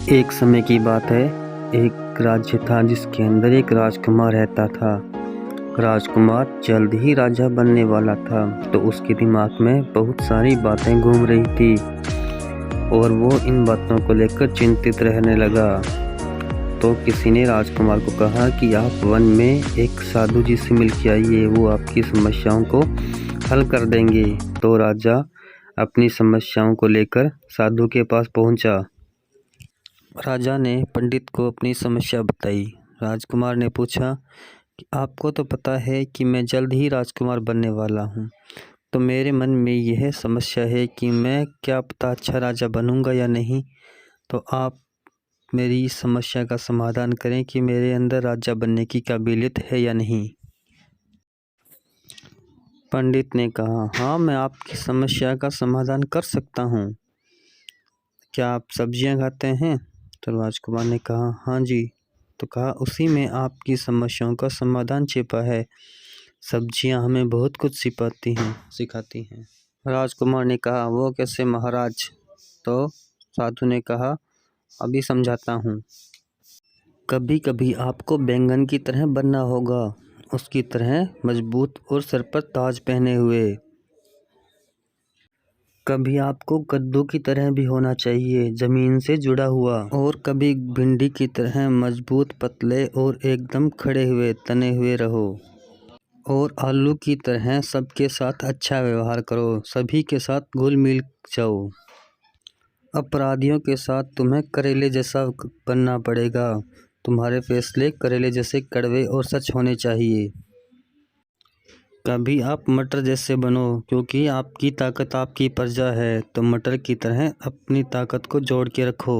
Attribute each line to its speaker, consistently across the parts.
Speaker 1: एक समय की बात है। एक राज्य था जिसके अंदर एक राजकुमार रहता था। राजकुमार जल्द ही राजा बनने वाला था, तो उसके दिमाग में बहुत सारी बातें घूम रही थी और वो इन बातों को लेकर चिंतित रहने लगा। तो किसी ने राजकुमार को कहा कि आप वन में एक साधु जी से मिल के आइए, वो आपकी समस्याओं को हल कर देंगे। तो राजा अपनी समस्याओं को लेकर साधु के पास पहुंचा। राजा ने पंडित को अपनी समस्या बताई। राजकुमार ने पूछा कि आपको तो पता है कि मैं जल्द ही राजकुमार बनने वाला हूँ, तो मेरे मन में यह समस्या है कि मैं क्या पता अच्छा राजा बनूंगा या नहीं। तो आप मेरी इस समस्या का समाधान करें कि मेरे अंदर राजा बनने की काबिलियत है या नहीं। पंडित ने कहा, हाँ, मैं आपकी समस्या का समाधान कर सकता हूँ। क्या आप सब्जियाँ खाते हैं? तो राजकुमार ने कहा, हाँ जी। तो कहा, उसी में आपकी समस्याओं का समाधान छिपा है। सब्जियां हमें बहुत कुछ सिखाती हैं। राजकुमार ने कहा, वो कैसे महाराज? तो साधु ने कहा, अभी समझाता हूँ। कभी कभी आपको बैंगन की तरह बनना होगा, उसकी तरह मजबूत और सर पर ताज पहने हुए। कभी आपको कद्दू की तरह भी होना चाहिए, जमीन से जुड़ा हुआ। और कभी भिंडी की तरह मजबूत, पतले और एकदम खड़े हुए तने हुए रहो। और आलू की तरह सबके साथ अच्छा व्यवहार करो, सभी के साथ घुल मिल जाओ। अपराधियों के साथ तुम्हें करेले जैसा बनना पड़ेगा। तुम्हारे फैसले करेले जैसे कड़वे और सच होने चाहिए। कभी आप मटर जैसे बनो, क्योंकि आपकी ताकत आपकी प्रजा है, तो मटर की तरह अपनी ताकत को जोड़ के रखो।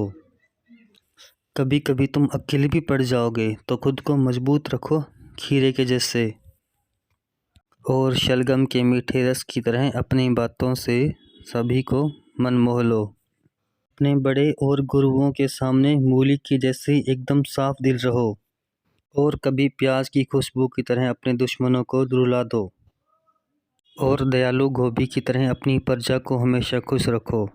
Speaker 1: कभी कभी तुम अकेले भी पड़ जाओगे, तो खुद को मजबूत रखो, खीरे के जैसे। और शलगम के मीठे रस की तरह अपनी बातों से सभी को मन मोह लो। अपने बड़े और गुरुओं के सामने मूली की जैसे एकदम साफ दिल रहो। और कभी प्याज की खुशबू की तरह अपने दुश्मनों को रुला दो। और दयालु गोभी की तरह अपनी प्रजा को हमेशा खुश रखो।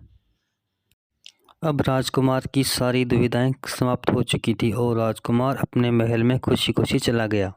Speaker 1: अब राजकुमार की सारी दुविधाएं समाप्त हो चुकी थी और राजकुमार अपने महल में खुशी खुशी चला गया।